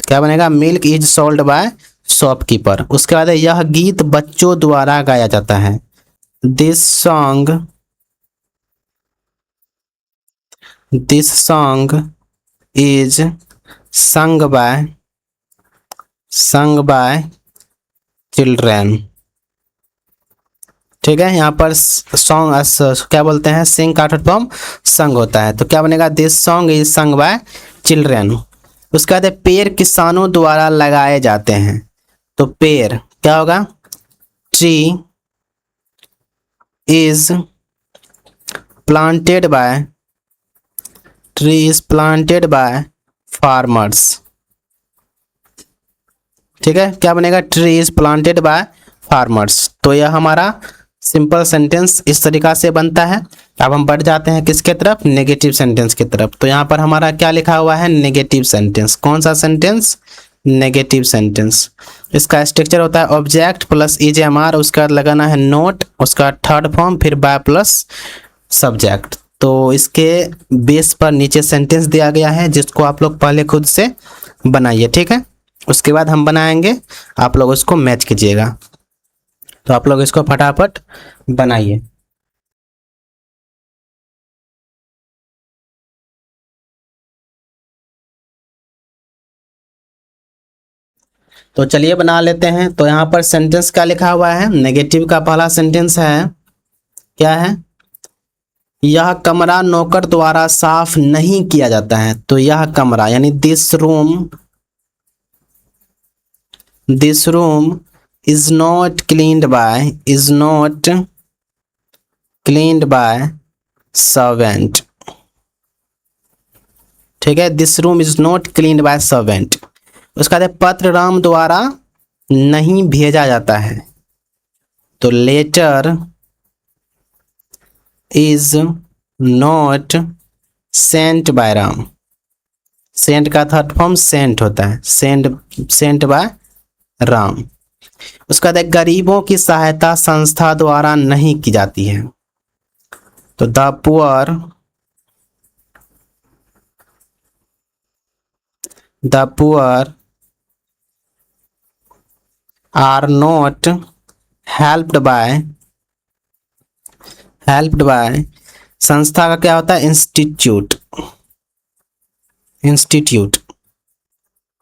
क्या बनेगा, milk is sold by shopkeeper. उसके बाद यह गीत बच्चों द्वारा गाया जाता है। This song is sung by children. ठीक है, यहाँ पर सॉन्ग क्या बोलते हैं, सिंग का थर्ड फॉर्म संग होता है। तो क्या बनेगा, this song is sung by children. उसके बाद पेड़ किसानों द्वारा लगाए जाते हैं। तो पेड़ क्या होगा, tree is planted by farmers. ठीक है, क्या बनेगा, tree is planted by farmers. तो यह हमारा सिंपल सेंटेंस इस तरीका से बनता है। अब हम बढ़ जाते हैं किसके तरफ, नेगेटिव सेंटेंस की तरफ। तो यहाँ पर हमारा क्या लिखा हुआ है, नेगेटिव सेंटेंस। कौन सा सेंटेंस, नेगेटिव सेंटेंस। इसका स्ट्रक्चर होता है object plus is am are, उसके बाद लगाना है नोट, उसका थर्ड फॉर्म, फिर बाय प्लस सब्जेक्ट। तो इसके बेस पर नीचे सेंटेंस दिया गया है जिसको आप लोग पहले खुद से बनाइए, ठीक है। उसके बाद हम बनाएंगे, आप लोग उसको मैच कीजिएगा। तो आप लोग इसको फटाफट बनाइए। तो चलिए बना लेते हैं। तो यहाँ पर सेंटेंस क्या लिखा हुआ है, नेगेटिव का पहला सेंटेंस है, क्या है, यह कमरा नौकर द्वारा साफ नहीं किया जाता है। तो यह कमरा यानी this room is not cleaned by servant, ठीक है। This room is not cleaned by servant. उसका बाद पत्र राम द्वारा नहीं भेजा जाता है। तो letter is not sent by Ram. Sent का थर्ड फॉर्म सेंट होता है, सेंट बाय राम। उसका बाद गरीबों की सहायता संस्था द्वारा नहीं की जाती है। तो the poor are not helped by संस्था का क्या होता है, इंस्टीट्यूट,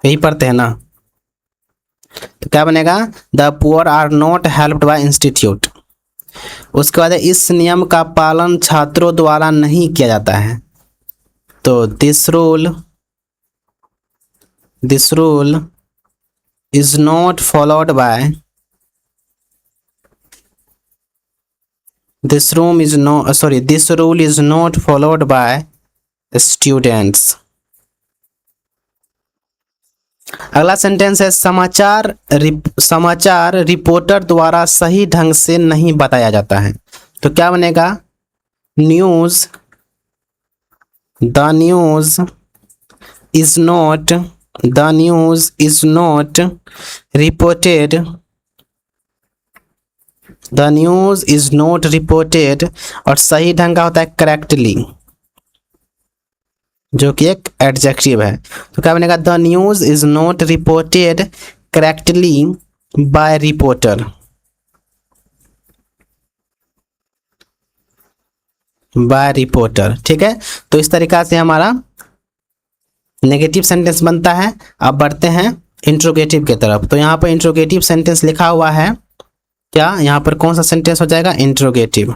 यही पढ़ते हैं ना। तो क्या बनेगा, the poor are not helped by institute. उसके बाद इस नियम का पालन छात्रों द्वारा नहीं किया जाता है। तो this rule is not followed by this rule is not followed by students। अगला सेंटेंस है समाचार रिपोर्टर द्वारा सही ढंग से नहीं बताया जाता है। तो क्या बनेगा, the news is not reported, और सही ढंग का होता है करेक्टली, जो कि एक एडजेक्टिव है। तो क्या बनेगा, the news is not reported correctly by reporter. ठीक है। तो इस तरीका से हमारा नेगेटिव सेंटेंस बनता है। अब बढ़ते हैं इंट्रोगेटिव की तरफ। तो यहाँ पर इंट्रोगेटिव सेंटेंस लिखा हुआ है, क्या यहाँ पर कौन सा सेंटेंस हो जाएगा, इंट्रोगेटिव।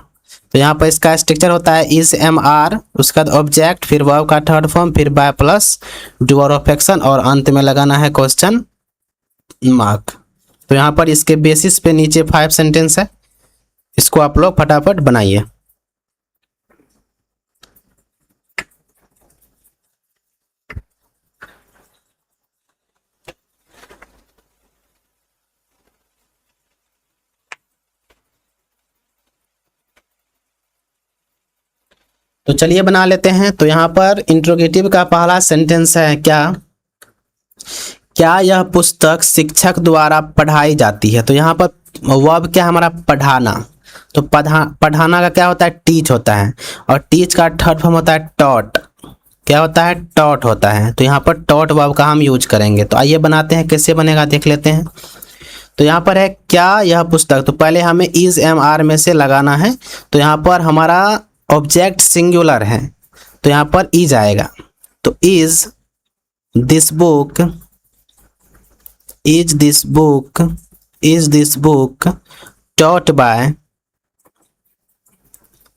तो यहाँ पर इसका स्ट्रक्चर होता है इज एम आर, उसका ऑब्जेक्ट, फिर वर्ब का थर्ड फॉर्म, फिर by plus doer of action, और अंत में लगाना है क्वेश्चन मार्क। तो यहाँ पर इसके बेसिस पे नीचे 5 सेंटेंस है, इसको आप लोग फटाफट बनाइए। तो चलिए बना लेते हैं। तो यहाँ पर इंट्रोगेटिव का पहला सेंटेंस है, क्या यह पुस्तक शिक्षक द्वारा पढ़ाई जाती है। तो यहाँ पर वर्ब क्या हमारा, पढ़ाना। तो पढ़ाना का क्या होता है, टीच होता है, और टीच का थर्ड फॉर्म होता है टॉट। क्या होता है, टॉट होता है। तो यहाँ पर टॉट वर्ब का हम यूज करेंगे। तो आइए बनाते हैं, कैसे बनेगा देख लेते हैं। तो यहाँ पर है क्या यह पुस्तक, तो पहले हमें इज एम आर में से लगाना है। तो यहाँ पर हमारा ऑब्जेक्ट सिंगुलर है, तो यहाँ पर इज आएगा। तो is this book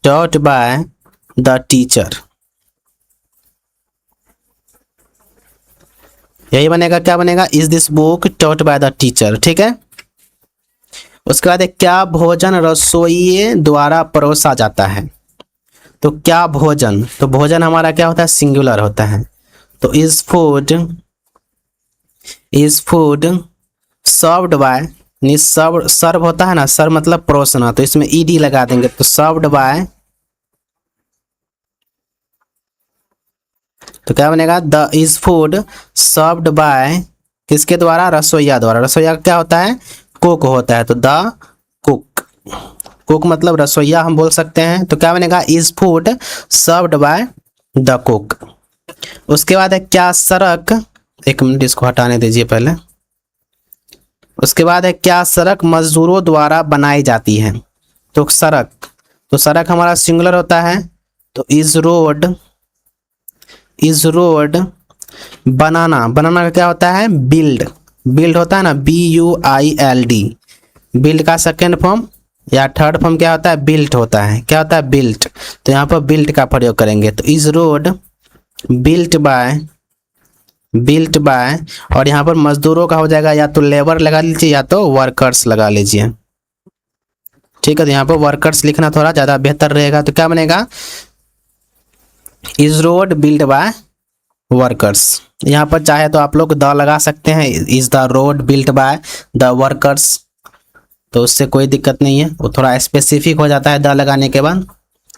taught by the teacher. यही बनेगा, क्या बनेगा, is this book taught by the teacher. ठीक है। उसके बाद क्या भोजन रसोइये द्वारा परोसा जाता है। तो क्या भोजन, तो भोजन हमारा क्या होता है, सिंगुलर होता है। तो इज फूड सर्व्ड बाय, सर्व होता है ना, सर्व मतलब परोसना, तो इसमें ईडी लगा देंगे। तो सर्व्ड बाय, तो क्या बनेगा, the is food served by किसके द्वारा? रसोइया द्वारा। रसोइया क्या होता है? कुक होता है, तो द कुक। कुक मतलब रसोइया हम बोल सकते हैं। तो क्या बनेगा? Is food served by the cook. उसके बाद है क्या सड़क, एक मिनट इसको हटाने दीजिए पहले। उसके बाद है क्या सड़क मजदूरों द्वारा बनाई जाती है? तो सड़क, तो सड़क हमारा सिंगुलर होता है, तो इज रोड। Is road. बनाना, बनाना का क्या होता है? बिल्ड। बिल्ड होता है ना, BUILD। बिल्ड का सेकेंड फॉर्म या थर्ड फॉर्म क्या होता है? बिल्ट होता है। क्या होता है? बिल्ट। तो यहाँ पर बिल्ट का प्रयोग करेंगे, तो is road built by, built by. और यहाँ पर मजदूरों का हो जाएगा, या तो लेबर लगा लीजिए या तो वर्कर्स लगा लीजिए। ठीक है, तो यहाँ पर वर्कर्स लिखना थोड़ा ज़्यादा बेहतर रहेगा। तो क्या बनेगा? Is road build by workers. यहाँ पर चाहे तो आप लोग द लगा सकते हैं, is the road built by the workers, तो उससे कोई दिक्कत नहीं है, वो थोड़ा स्पेसिफिक हो जाता है द लगाने के बाद,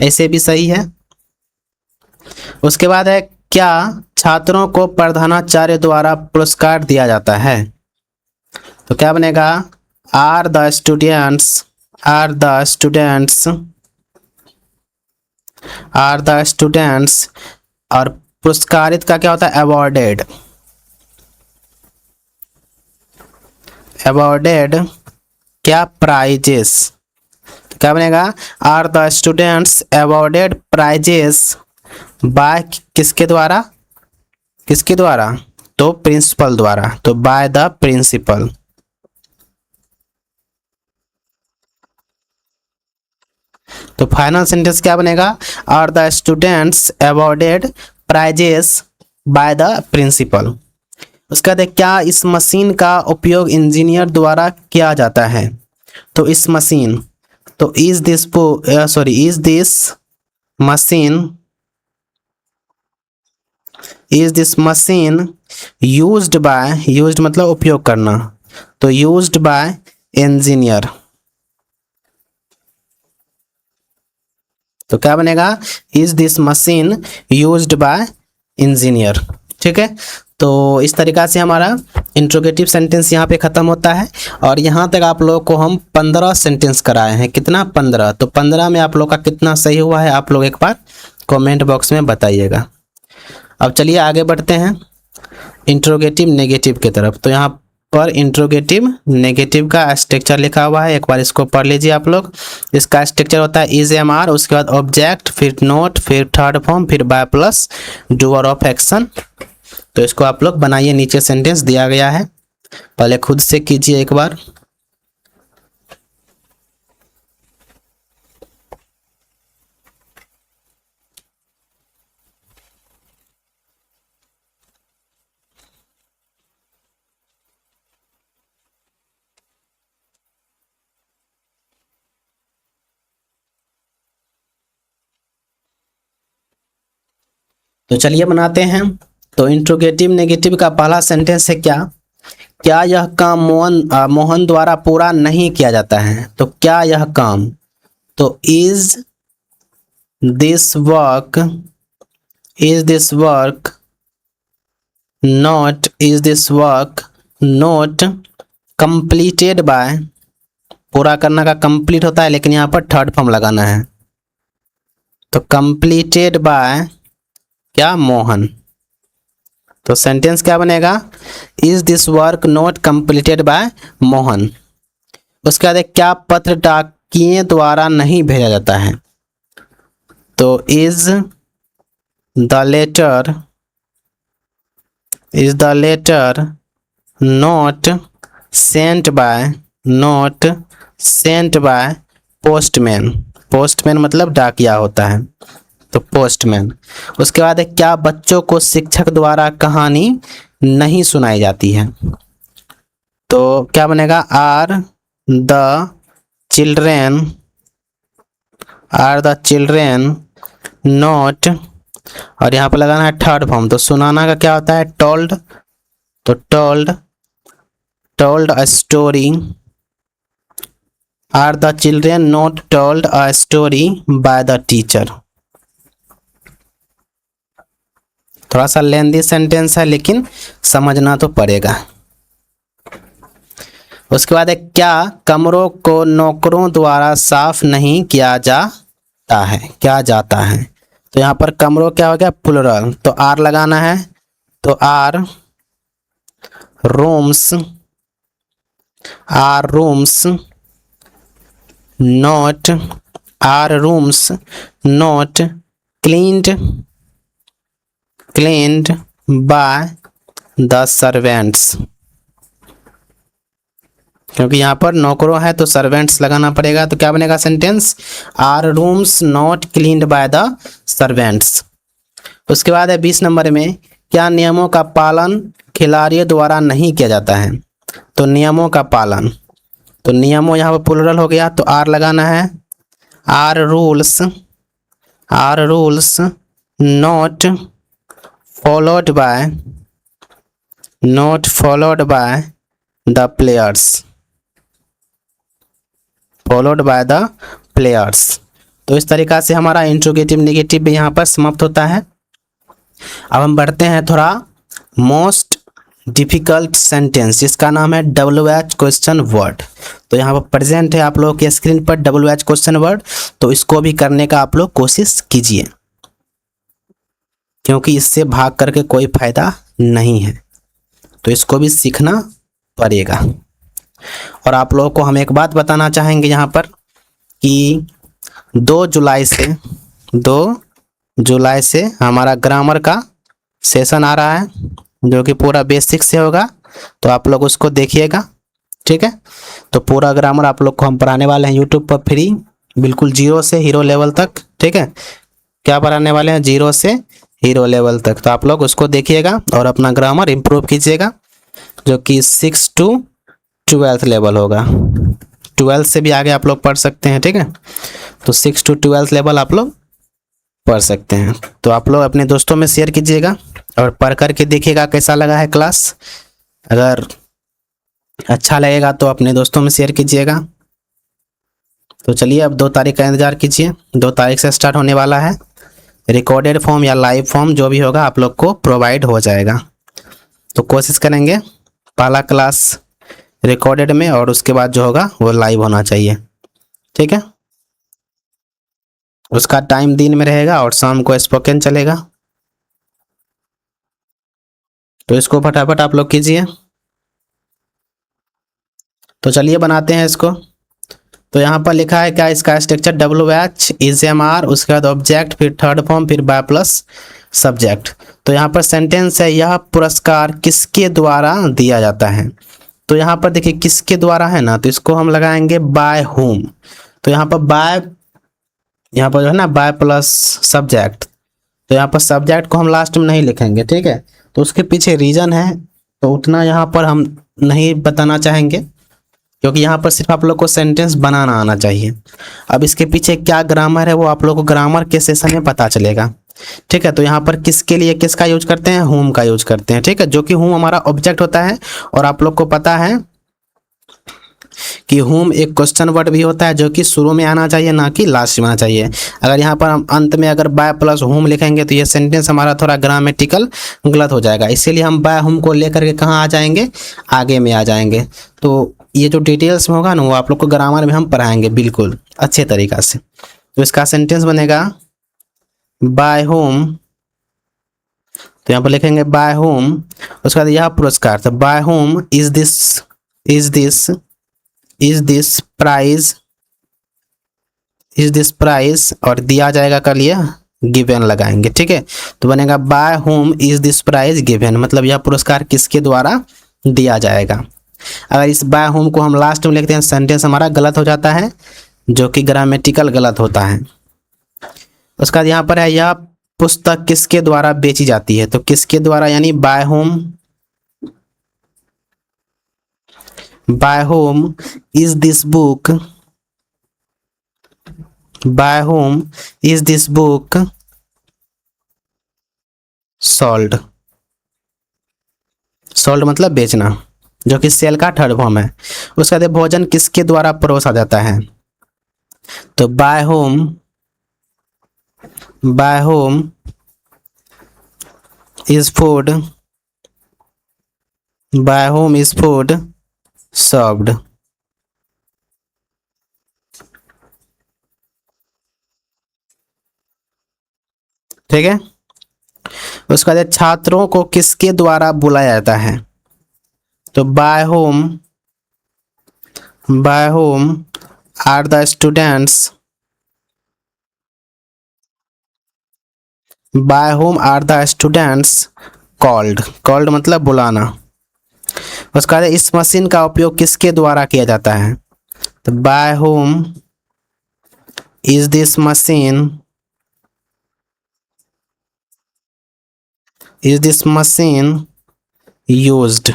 ऐसे भी सही है। उसके बाद है क्या छात्रों को प्रधानाचार्य द्वारा पुरस्कार दिया जाता है? तो क्या बनेगा? Are the students, are the students, are the students. और पुरस्कारित का क्या होता है? अवॉर्डेड। अवॉर्डेड क्या? प्राइजेस। क्या बनेगा? Are the students awarded prizes by, किसके द्वारा? किसके द्वारा? तो प्रिंसिपल द्वारा, तो बाय द प्रिंसिपल। तो फाइनल सेंटेंस क्या बनेगा? Are the students awarded prizes by the principal. उसके बाद क्या इस मशीन का उपयोग इंजीनियर द्वारा किया जाता है? तो इस मशीन, तो is this is this machine, is this machine used by, used मतलब उपयोग करना, तो यूज्ड बाय इंजीनियर। तो क्या बनेगा? Is this machine used by engineer. ठीक है, तो इस तरीका से हमारा इंट्रोगेटिव सेंटेंस यहाँ पे ख़त्म होता है। और यहाँ तक आप लोगों को हम 15 सेंटेंस कराए हैं। कितना? 15। तो 15 में आप लोग का कितना सही हुआ है, आप लोग एक बार कमेंट बॉक्स में बताइएगा। अब चलिए आगे बढ़ते हैं इंट्रोगेटिव नेगेटिव की तरफ। तो यहाँ पर इंट्रोगेटिव नेगेटिव का स्ट्रक्चर लिखा हुआ है, एक बार इसको पढ़ लीजिए आप लोग। इसका स्ट्रक्चर होता है इज एम आर, उसके बाद ऑब्जेक्ट, फिर नोट, फिर थर्ड फॉर्म, फिर by plus doer of action. तो इसको आप लोग बनाइए, नीचे सेंटेंस दिया गया है, पहले खुद से कीजिए एक बार। तो चलिए बनाते हैं। तो इंट्रोगेटिव नेगेटिव का पहला सेंटेंस है क्या? क्या यह काम मोहन द्वारा पूरा नहीं किया जाता है? तो क्या यह काम, तो is this work, is this work not, is this work not completed by, पूरा करना का कंप्लीट होता है लेकिन यहाँ पर थर्ड फॉर्म लगाना है, तो कंप्लीटेड बाय क्या? मोहन। तो सेंटेंस क्या बनेगा? Is this work not completed by Mohan. उसके बाद क्या पत्र डाकिए द्वारा नहीं भेजा जाता है? तो is the letter, is the letter not sent by, not sent by postman. Postman मतलब डाकिया होता है, तो पोस्टमैन। उसके बाद क्या बच्चों को शिक्षक द्वारा कहानी नहीं सुनाई जाती है? तो क्या बनेगा? Are the children, are the children not, और यहाँ पर लगाना है थर्ड फॉर्म, तो सुनाना का क्या होता है? टोल्ड, तो told, told a story. Are the children not told a story by the teacher. थोड़ा सा लेंदी सेंटेंस है लेकिन समझना तो पड़ेगा। उसके बाद है क्या कमरों को नौकरों द्वारा साफ नहीं किया जाता है, क्या जाता है। तो यहाँ पर कमरों क्या हो गया, प्लुरल, तो आर लगाना है। तो are rooms, are rooms not, are rooms not cleaned, cleaned by the servants. क्योंकि यहाँ पर नौकरों है तो सर्वेंट्स लगाना पड़ेगा, तो क्या बनेगा sentence, are rooms not cleaned by the servants. उसके बाद है 20 नंबर में, क्या नियमों का पालन खिलाड़ियों द्वारा नहीं किया जाता है। तो नियमों का पालन, तो नियमों यहाँ पर प्लुरल हो गया, तो आर लगाना है। Are rules, are rules not followed by, not followed by the players, followed by the players. तो इस तरीका से हमारा इंट्रोगेटिव नेगेटिव भी यहाँ पर समाप्त होता है। अब हम बढ़ते हैं थोड़ा मोस्ट डिफिकल्ट सेंटेंस, जिसका नाम है WH क्वेश्चन वर्ड। तो यहाँ पर प्रेजेंट है आप लोगों के स्क्रीन पर WH क्वेश्चन वर्ड, तो इसको भी करने का आप लोग कोशिश कीजिए, क्योंकि इससे भाग करके कोई फायदा नहीं है, तो इसको भी सीखना पड़ेगा। और आप लोगों को हम एक बात बताना चाहेंगे यहाँ पर कि 2 जुलाई से हमारा ग्रामर का सेशन आ रहा है, जो कि पूरा बेसिक से होगा, तो आप लोग उसको देखिएगा, ठीक है। तो पूरा ग्रामर आप लोग को हम पढ़ाने वाले हैं यूट्यूब पर फ्री, बिल्कुल 0 से हीरो लेवल तक, ठीक है। क्या पढ़ाने वाले हैं, 0 से हीरो लेवल तक। तो आप लोग उसको देखिएगा और अपना ग्रामर इम्प्रूव कीजिएगा, जो कि 6 to 12th लेवल होगा। 12th से भी आगे आप लोग पढ़ सकते हैं, ठीक है। तो 6 to 12th लेवल आप लोग पढ़ सकते हैं। तो आप लोग अपने दोस्तों में शेयर कीजिएगा और पढ़ करके देखिएगा कैसा लगा है क्लास। अगर अच्छा लगेगा तो अपने दोस्तों में शेयर कीजिएगा। तो चलिए अब 2 तारीख का इंतज़ार कीजिए, 2 तारीख से स्टार्ट होने वाला है। रिकॉर्डेड फॉर्म या लाइव फॉर्म जो भी होगा आप लोग को प्रोवाइड हो जाएगा। तो कोशिश करेंगे पहला क्लास रिकॉर्डेड में और उसके बाद जो होगा वो लाइव होना चाहिए, ठीक है। उसका टाइम दिन में रहेगा और शाम को स्पोकन चलेगा। तो इसको फटाफट आप लोग कीजिए। तो चलिए बनाते हैं इसको। तो यहाँ पर लिखा है क्या, इसका स्ट्रक्चर WH इज MR, उसके बाद ऑब्जेक्ट, फिर थर्ड फॉर्म, फिर बाय प्लस सब्जेक्ट। तो यहाँ पर सेंटेंस है, यह पुरस्कार किसके द्वारा दिया जाता है। तो यहाँ पर देखिए किसके द्वारा है ना, तो इसको हम लगाएंगे बाय होम। तो यहाँ पर बाय, यहाँ पर जो है ना बाय प्लस सब्जेक्ट, तो यहाँ पर सब्जेक्ट को हम लास्ट में नहीं लिखेंगे, ठीक है। तो उसके पीछे रीजन है, तो उतना यहाँ पर हम नहीं बताना चाहेंगे, क्योंकि यहाँ पर सिर्फ आप लोग को सेंटेंस बनाना आना चाहिए। अब इसके पीछे क्या ग्रामर है वो आप लोग को ग्रामर के सेशन में पता चलेगा, ठीक है। तो यहाँ पर किसके लिए किसका यूज करते हैं, होम का यूज करते हैं, ठीक है, जो कि होम हमारा ऑब्जेक्ट होता है। और आप लोग को पता है कि होम एक क्वेश्चन वर्ड भी होता है, जो कि शुरू में आना चाहिए ना कि लास्ट में आना चाहिए। अगर यहाँ पर हम अंत में अगर बाय प्लस होम लिखेंगे तो ये सेंटेंस हमारा थोड़ा ग्रामेटिकल गलत हो जाएगा, इसीलिए हम बाय होम को लेकर के कहाँ आ जाएंगे, आगे में आ जाएंगे। तो ये जो डिटेल्स में होगा ना वो आप लोग को ग्रामर में हम पढ़ाएंगे बिल्कुल अच्छे तरीका से। तो इसका सेंटेंस बनेगा बाय होम, तो यहाँ पर लिखेंगे बाय होम, उसके बाद यह पुरस्कार, तो by whom is this prize, और दिया जाएगा कर लिया गिवन लगाएंगे, ठीक है। तो बनेगा by whom is this prize given, मतलब यह पुरस्कार किसके द्वारा दिया जाएगा। अगर इस बाय होम को हम लास्ट में लिखते हैं सेंटेंस हमारा गलत हो जाता है, जो कि ग्रामेटिकल गलत होता है। उसके बाद यहाँ पर है यह पुस्तक किसके द्वारा बेची जाती है, तो किसके द्वारा यानी by whom is this book, by whom is this book sold, sold मतलब बेचना, जो कि सेल का थर्ड फॉर्म है। उसके बाद भोजन किसके द्वारा परोसा जाता है, तो by whom is food, by whom is food served. ठीक है, उसके बाद छात्रों को किसके द्वारा बुलाया जाता है? तो by whom are the students, by whom are the students called. Called मतलब बुलाना। उसका बाद इस मशीन का उपयोग किसके द्वारा किया जाता है? तो by whom is this machine, is this machine used.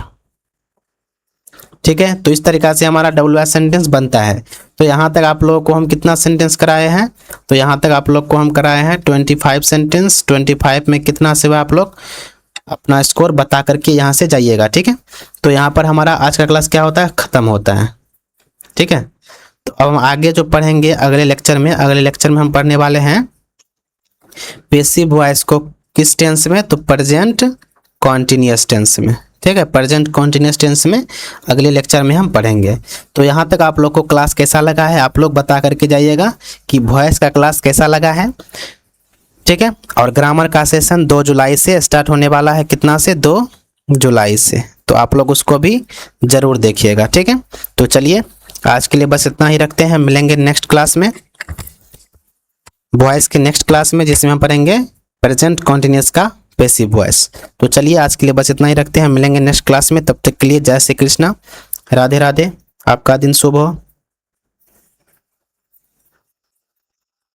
ठीक है, तो इस तरीका से हमारा WH सेंटेंस बनता है। तो यहाँ तक आप लोगों को हम कितना सेंटेंस कराए हैं? तो यहाँ तक आप लोग को हम कराए हैं 25 सेंटेंस। 25 में कितना से आप लोग अपना स्कोर बता करके यहाँ से जाइएगा। ठीक है, तो यहाँ पर हमारा आज का क्लास क्या होता है, ख़त्म होता है। ठीक है, तो अब हम आगे जो पढ़ेंगे अगले लेक्चर में हम पढ़ने वाले हैं पैसिव वॉइस को किस टेंस में? तो प्रेजेंट कॉन्टिन्यूअस टेंस में। ठीक है, प्रेजेंट कॉन्टिन्यूअस टेंस में अगले लेक्चर में हम पढ़ेंगे। तो यहाँ तक आप लोग को क्लास कैसा लगा है आप लोग बता करके जाइएगा कि वॉइस का क्लास कैसा लगा है। ठीक है, और ग्रामर का सेशन 2 जुलाई से स्टार्ट होने वाला है। कितना से? 2 जुलाई से। तो आप लोग उसको भी ज़रूर देखिएगा। ठीक है, तो चलिए आज के लिए बस इतना ही रखते हैं। मिलेंगे नेक्स्ट क्लास में, वॉइस के नेक्स्ट क्लास में, जिसमें हम पढ़ेंगे प्रेजेंट कॉन्टिन्यूअस का पैसिव वॉइस। तो चलिए आज के लिए बस इतना ही रखते हैं। मिलेंगे नेक्स्ट क्लास में, तब तक के लिए जय श्री कृष्णा, राधे राधे, आपका दिन शुभ हो।